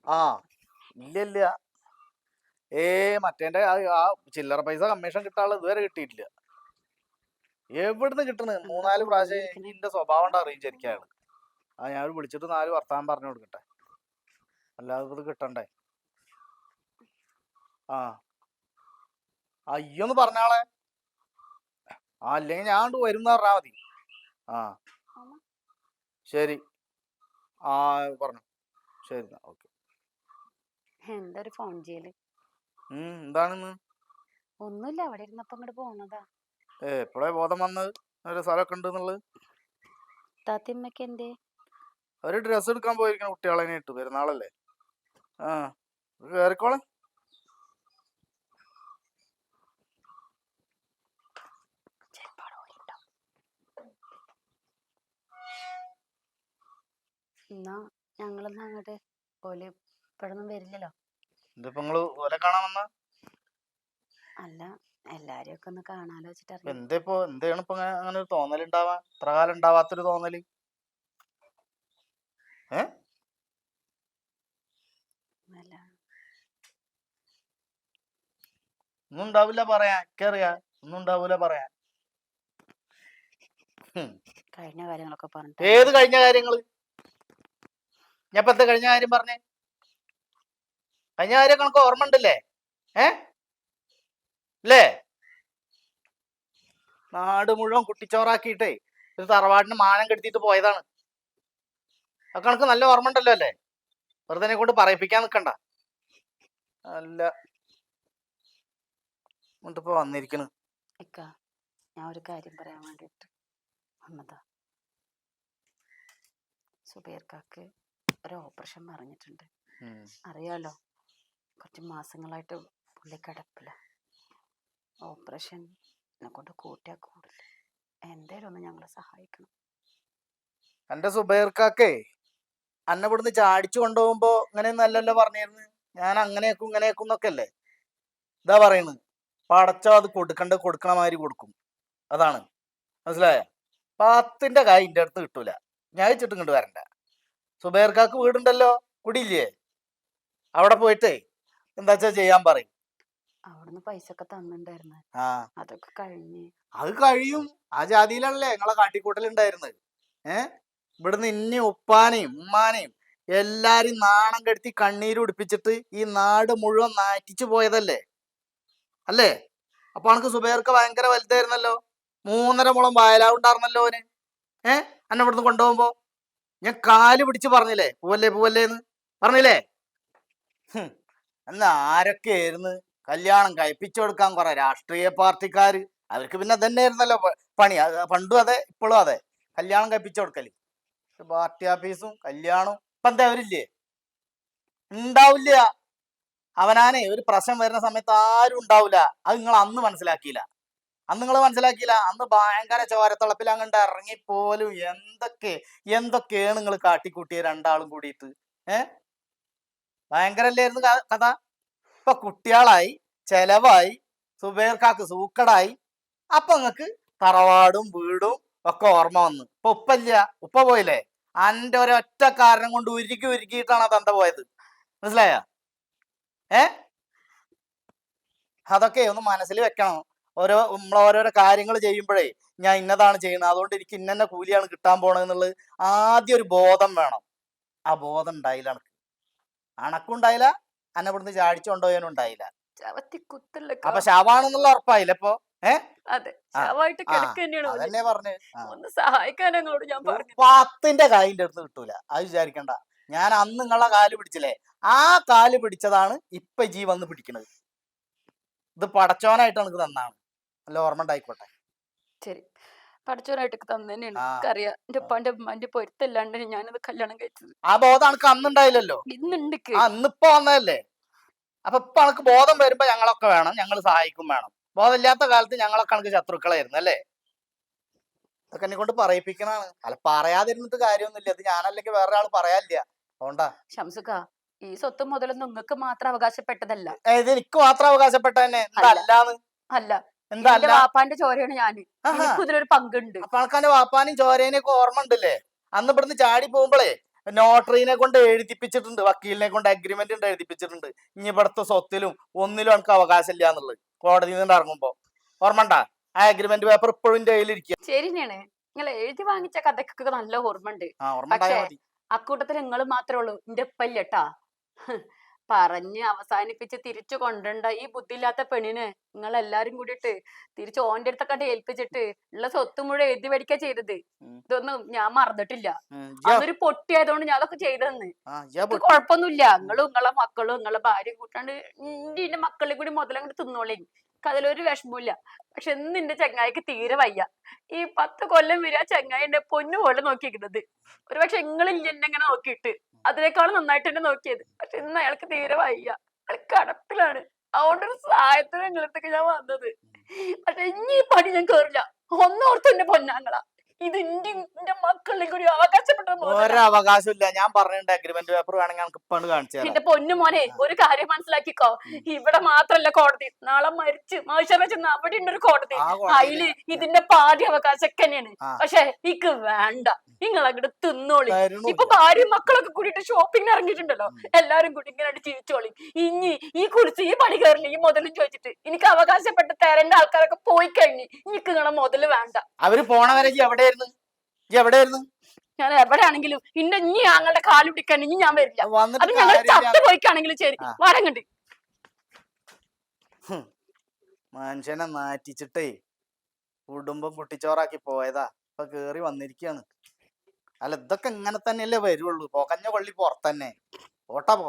ആ ഇല്ല ഇല്ല. മറ്റേന്റെ ആ ചില്ലറ പൈസ കമ്മീഷൻ കിട്ടാനുള്ള ഇതുവരെ കിട്ടിയിട്ടില്ല. എവിടുന്ന് കിട്ടണ്? എന്താ 3-4 ഇപ്പൊ പ്രാവശ്യം വന്നിരിക്കണേ? ഇന്റെ സ്വഭാവം കൊണ്ട് അറിയിച്ചിരിക്കാണ്. ഞാൻ വിളിച്ചിട്ട് 4 വർത്താനം പറഞ്ഞു കൊടുക്കട്ടെ, അല്ലാതെ ഇത് കിട്ടണ്ടേ. ആ അയ്യൊന്ന് പറഞ്ഞാളെ. അല്ലെങ്കിൽ ഞാൻ വരും പറഞ്ഞാ മതി. ആ ശരി. ആ പറഞ്ഞു. ശരി എന്നാ ഓക്കെ. എന്താ ഒരു ഫോൺ ചെയ്യല്? എന്താണെന്ന്? ഒന്നുമില്ല, അവിടെ ഇരുന്നപ്പോ ഇങ്ങോട്ട് പോന്നതാ. എപ്പോഴേ ബോധം വന്നത് ഒരു സ്ഥലമൊക്കെ ഉണ്ട് എന്നുള്ളത്? താത്തിമ്മക്ക് എന്തേ? അവര് ഡ്രസ്സ് എടുക്കാൻ പോയിരിക്കണ കുട്ടികളെ ഇട്ട് പെരുന്നാളല്ലേ. ആ കേറിക്കോളെ. എന്നാ ഞങ്ങളൊന്നും അങ്ങോട്ട് ഓല് ഇപ്പഴൊന്നും വരില്ലല്ലോ. ഇതിപ്പോ നിങ്ങള് ഓലെ കാണാൻ വന്ന? അല്ല, എല്ലാരെയും ഒക്കെ ഒന്ന് കാണാലോ വെച്ചിട്ട് ഇറങ്ങി. എന്താണ് ഇപ്പൊ അങ്ങനെ ഒരു തോന്നലുണ്ടാവാ? ഇത്ര കാലം ഉണ്ടാവാത്തൊരു തോന്നല്? ഏ അല്ല, ഒന്നും ഉണ്ടാവില്ല പറയാൻ, എനിക്കറിയാ. ഒന്നും ഉണ്ടാവൂല പറയാൻ. കഴിഞ്ഞ കാര്യങ്ങളൊക്കെ പറഞ്ഞിട്ട് ഏത് എന്താ കഴിഞ്ഞ കാര്യങ്ങള്? ഞാൻ ഇപ്പത്തെ കഴിഞ്ഞ കാര്യം പറഞ്ഞേ? കഴിഞ്ഞ കാര്യം കണക്ക് ഓർമ്മ ഉണ്ടല്ലേ? അല്ലേ? നാട് മുഴുവൻ കുട്ടിച്ചോറാക്കിയിട്ടേ ഒരു തറവാടിന് മാനം കെടുത്തിട്ട് പോയതാണ്. ആ കണക്ക് നല്ല ഓർമ്മ ഉണ്ടല്ലോ അല്ലേ? വെറുതെ കൊണ്ട് പറയിപ്പിക്കാൻ നിക്കണ്ട. അല്ല എന്നിട്ടിപ്പോ വന്നിരിക്കണ്. ഇക്ക, ഞാൻ ഒരു കാര്യം പറയാൻ വേണ്ടിട്ട് വന്നതാ. സുബൈർക്കാക്ക് ഒരു ഓപ്പറേഷൻ പറഞ്ഞിട്ടുണ്ട്. അറിയാലോ, കുറച്ച് മാസങ്ങളായിട്ട് പുള്ളി കിടപ്പില്ല. ഓപ്പറേഷൻ കൊണ്ട് കൂട്ടിയാ കൂടില്ല. എന്തേലും ഒന്ന് ഞങ്ങളെ സഹായിക്കണം. എന്റെ സുബൈർക്കാക്കേ അന്നെ ഇവിടുന്ന് ചാടിച്ചു കൊണ്ടുപോകുമ്പോ ഇങ്ങനെയൊന്നും അല്ലല്ലോ പറഞ്ഞിരുന്നു. ഞാൻ അങ്ങനെയാക്കും ഇങ്ങനെയാക്കും എന്നൊക്കെ അല്ലേ ഇതാ പറയുന്നത്. പടച്ചോ അത് കൊടുക്കണ മാതിരി കൊടുക്കും. അതാണ് മനസ്സിലായ? 10ന്റെ കായ് ഇന്റെ അടുത്ത് കിട്ടൂല. ഞാൻ വെച്ചിട്ട് ഇങ്ങോട്ട് വരണ്ട. സുബൈർക്കാക്ക് വീടുണ്ടല്ലോ, കുടിയില്ലേ? അവിടെ പോയിട്ടേ എന്താച്ചാ ചെയ്യാൻ പറയും. അവിടുന്ന് പൈസ ഒക്കെ തന്നിണ്ടായിരുന്നു, അതൊക്കെ കഴിഞ്ഞ്. അത് കഴിയും. ആ ജാതിയിലാണല്ലേ നിങ്ങളെ കാട്ടിക്കൂട്ടലുണ്ടായിരുന്നത്. ഇവിടുന്ന് ഇനി ഉപ്പാനെയും ഉമ്മാനെയും എല്ലാരും നാണം കെടുത്തി കണ്ണീര് ഉടിപ്പിച്ചിട്ട് ഈ നാട് മുഴുവൻ നാറ്റിച്ചു പോയതല്ലേ അല്ലേ? അപ്പൊ അനക്ക് സുബൈർക്ക് ഭയങ്കര വലുതായിരുന്നല്ലോ. 3.5 മുളം വയലാവുണ്ടായിരുന്നല്ലോ ഓന്. എന്നെ ഇവിടുന്ന് കൊണ്ടുപോകുമ്പോ ഞാൻ കാല് പിടിച്ച് പറഞ്ഞില്ലേ പൂവല്ലേ പൂവല്ലേന്ന് പറഞ്ഞില്ലേ? അന്ന് ആരൊക്കെയായിരുന്നു കല്യാണം കഴിപ്പിച്ചു കൊടുക്കാൻ? കുറെ രാഷ്ട്രീയ പാർട്ടിക്കാര്. അവർക്ക് പിന്നെ തന്നെ ആയിരുന്നല്ലോ പണി. പണ്ടും അതെ ഇപ്പോഴും അതെ, കല്യാണം കഴിപ്പിച്ചു കൊടുക്കല്. പാർട്ടി ഓഫീസും കല്യാണവും. ഇപ്പൊ എന്താ അവരില്ലേ? ഉണ്ടാവില്ല. അവനാനെ ഒരു പ്രശ്നം വരുന്ന സമയത്ത് ആരും ഉണ്ടാവില്ല. അത് നിങ്ങൾ അന്ന് മനസ്സിലാക്കിയില്ല. അന്ന് ഭയങ്കര ചോരത്തിളപ്പിൽ അങ്ങോട്ട് ഇറങ്ങിപ്പോലും എന്തൊക്കെയാണ് നിങ്ങൾ കാട്ടിക്കൂട്ടിയ രണ്ടാളും കൂടിയിട്ട്. ഭയങ്കരല്ലായിരുന്നു കഥ. ഇപ്പൊ കുട്ടികളായി, ചെലവായി, സുബൈർക്കാക്ക് സൂക്കടായി. അപ്പൊ നിങ്ങക്ക് തറവാടും വീടും ഒക്കെ ഓർമ്മ വന്നു. ഇപ്പൊ ഉപ്പല്ല, ഉപ്പ പോയില്ലേ? അന്റെ ഒരൊറ്റ കാരണം കൊണ്ട് ഉരുക്കിയിട്ടാണ് തന്ത പോയത്. മനസ്സിലായ? അതൊക്കെ ഒന്ന് മനസ്സിൽ വെക്കണം. നമ്മളോരോരോ കാര്യങ്ങൾ ചെയ്യുമ്പോഴേ ഞാൻ ഇന്നതാണ് ചെയ്യുന്നത്, അതുകൊണ്ട് എനിക്ക് ഇന്നെ കൂലിയാണ് കിട്ടാൻ പോണെന്നുള്ളത് ആദ്യം ഒരു ബോധം വേണം. ആ ബോധം ഉണ്ടായില്ല അനക്ക്. അണക്കുണ്ടായില്ല, അന്നെ ഇവിടുന്ന് ചാടിച്ചുകൊണ്ടുപോയാലും ഉണ്ടായില്ല. അപ്പൊ ശവാണെന്നുള്ള ഉറപ്പായില്ല ഇപ്പൊ? അതന്നെ പറഞ്ഞ്. ഒന്ന് സഹായിക്കാൻ ഞങ്ങളോട് ഞാൻ പറഞ്ഞു. 10ന്റെ കായിന്റെ അടുത്ത് കിട്ടൂല, അത് വിചാരിക്കണ്ട. ഞാൻ അന്ന് നിങ്ങളെ കാല് പിടിച്ചില്ലേ, ആ കാല് പിടിച്ചതാണ് ഇപ്പൊ ജി വന്ന് പിടിക്കണത്. ഇത് പടച്ചോനായിട്ട് എനിക്ക് തന്നാണ്. നല്ല ഓർമ്മ ഉണ്ടായിക്കോട്ടെ. ശരി, പഠിച്ചവനായിട്ട് തന്നെയാണ് അറിയാം. എന്റെ ഉപ്പാന്റെ ഉമ്മാന്റെ പൊരുത്തല്ലാണ്ട് ഞാനത് കല്യാണം കഴിച്ചത്. ആ ബോധം എനിക്ക് അന്നുണ്ടായില്ലല്ലോ. ഇന്നുണ്ട്. അന്നിപ്പോ വന്നതല്ലേ. അപ്പൊ ഇപ്പൊ എനിക്ക് ബോധം വരുമ്പോ ഞങ്ങളൊക്കെ വേണം, ഞങ്ങൾ സഹായിക്കും വേണം. ബോധമില്ലാത്ത കാലത്ത് ഞങ്ങളൊക്കെ എനിക്ക് ശത്രുക്കളായിരുന്നു അല്ലേ? ഇതൊക്കെ എന്നെ കൊണ്ട് പറയിപ്പിക്കണാണ്. അല്ല പറയാതിരുന്നിട്ട് കാര്യമൊന്നുമില്ല. ഇത് ഞാനല്ലെങ്കിൽ വേറെ ആൾ പറയാനില്ല. അതുകൊണ്ടാ. ഷംസുക്ക, ഈ സ്വത്തും മുതലൊന്നും നിങ്ങൾക്ക് മാത്രം അവകാശപ്പെട്ടതല്ല. ഇത് എനിക്ക് മാത്രം അവകാശപ്പെട്ട തന്നെ എന്തല്ലാന്ന്? അല്ല, എന്റെ വാപ്പാന്റെ ചോരയാണ് ഞാന്. എനിക്കും ഇതിലൊരു പങ്കുണ്ട്. അപ്പൊ ആൾക്കാന്റെ വാപ്പാനും ചോരേനെയൊക്കെ ഓർമ്മ ഉണ്ടല്ലേ? അന്ന് ഇവിടുന്ന് ചാടി പോകുമ്പോഴേ നോട്ടറിനെ കൊണ്ട് എഴുതിപ്പിച്ചിട്ടുണ്ട്, വക്കീലിനെ കൊണ്ട് അഗ്രിമെന്റ് ഉണ്ട് എഴുതിപ്പിച്ചിട്ടുണ്ട്. ഇനി ഇവിടുത്തെ സ്വത്തിലും ഒന്നിലും എനിക്ക് അവകാശമില്ല എന്നുള്ളത് കോടതിയിൽ നിന്ന് ഇറങ്ങുമ്പോ. ഓർമ്മണ്ടാ? ആ അഗ്രിമെന്റ് പേപ്പർ ഇപ്പോഴും എന്റെ കയ്യിലിരിക്കുക. ശരി തന്നെയാണ്. നിങ്ങൾ എഴുതി വാങ്ങിച്ച കഥക്കൊക്കെ നല്ല ഓർമ്മ ഉണ്ട്. ഓർമ്മ ഉണ്ടായാ പക്ഷേ മതി. അക്കൂട്ടത്തിൽ നിങ്ങൾ മാത്രമേ ഉള്ളൂ എന്റെ ഉപ്പല്ലേട്ടാ. പറഞ്ഞ് അവസാനിപ്പിച്ച് തിരിച്ചു കൊണ്ടുണ്ട ഈ ബുദ്ധിയില്ലാത്ത പെണ്ണിന് നിങ്ങൾ എല്ലാരും കൂടിയിട്ട് തിരിച്ച് ഓന്റെ അടുത്തൊക്കെ ഏൽപ്പിച്ചിട്ട് ഉള്ള സ്വത്ത് മുഴുവൻ എഴുതി മേടിക്കാ ചെയ്തത്. ഉം. ഇതൊന്നും ഞാൻ മറന്നിട്ടില്ല. ഇയ്യ് അതൊരു പൊട്ടിയായതുകൊണ്ട് ഞാൻ അതൊക്കെ ചെയ്തതെന്ന്. ഇയ്യ് ഇത് കുഴപ്പമൊന്നുമില്ല. നിങ്ങളും നിങ്ങളെ മക്കളും നിങ്ങളെ ഭാര്യയും കൂട്ടാണ്ട് എന്റെ മക്കളെ കൂടി മുതലങ്ങോട്ട് തിന്നോളേ. അതിലൊരു വിഷമമില്ല. പക്ഷെ ഇന്ന് എന്റെ ചങ്ങായിക്ക് തീരെ വയ്യ. ഈ 10 കൊല്ലം വരെ ആ ചങ്ങായി എന്നെ പൊന്നു പോലെ നോക്കിയിരിക്കുന്നത്. ഒരു പക്ഷെ നിങ്ങളില്ല എന്നെ ഇങ്ങനെ നോക്കിയിട്ട് അതിനേക്കാളും നന്നായിട്ട് എന്നെ നോക്കിയത്. പക്ഷെ ഇന്ന് അയാൾക്ക് തീരെ വയ്യ. അയാൾ കടപ്പിലാണ്. അതുകൊണ്ടൊരു സഹായത്തിന് നിങ്ങളുടെ അടുത്തേക്ക് ഞാൻ വന്നത്. പക്ഷെ ഇനി ഈ പണി ഞാൻ കേറില്ല. ഒന്നോർത്ത് എന്റെ പൊന്നാങ്ങളാ, ഇത് എന്റെ മക്കളിലും കൂടി അവകാശപ്പെട്ട ഒരവകാശം ഇല്ല. ഞാൻ പറഞ്ഞിട്ടുണ്ട് അഗ്രിമെന്റ് പേപ്പർ വേണമെങ്കിൽ നമുക്ക് ഇപ്പൊ കാണിച്ചു തരാം. എന്റെ പൊന്നു മോനെ, ഒരു കാര്യം മനസ്സിലാക്കിക്കോ. ഇവിടെ മാത്രല്ല കോടതി, നാളെ മരിച്ച് മനുഷ്യരെ ചെന്ന് അവിടെ ഉണ്ട് ഒരു കോടതി. ആ കോടതിയില് അതില് ഇതിന്റെ പാതി അവകാശമൊക്കെ തന്നെയാണ്. ആ. പക്ഷെ ഇക്ക് വേണ്ട, നിങ്ങൾ അങ്ങോട്ട് തിന്നോളി. തരുണില്ല. ഇപ്പൊ ഭാര്യയും മക്കളൊക്കെ കൂടിയിട്ട് ഷോപ്പിംഗ് ഇറങ്ങിയിട്ടുണ്ടല്ലോ. എല്ലാരും കൂടി ഇങ്ങനെ ജീവിച്ചോളി. ഇനി ഈ കുറിച്ച് ഈ പണി കയറില്ല ഈ മുതലും ചോദിച്ചിട്ട് എനിക്ക് അവകാശപ്പെട്ട് തരേണ്ട ആൾക്കാരൊക്കെ പോയി കഴിഞ്ഞ് എനിക്ക് നിങ്ങളെ മുതല് വേണ്ട. അവര് പോണവരെ എവിടെയായിരുന്നു? ഞാൻ എവിടെയാണെങ്കിലും ഇന്റെ ഇനി ഞങ്ങളുടെ കാല് പിടിക്കാൻ ഇനി ഞാൻ വരില്ല. അത് വന്നിട്ട് ഞങ്ങൾ കാര്യമില്ല. ചത്തു പോയിക്കാണെങ്കിലും ശരി. ആ. വരങ്ങണ്ട് മനുഷ്യനെ നാറ്റിച്ചിട്ടേ കുടുംബം കുട്ടിച്ചോറാക്കി പോയതാ. ഇപ്പൊ കേറി വന്നിരിക്കാണ്. അല്ല ഇതൊക്കെ ഇങ്ങനെ തന്നെയല്ലേ വരുള്ളൂ. പൊകഞ്ഞ പള്ളി പുറത്തന്നെ. ഓട്ടാ പോ.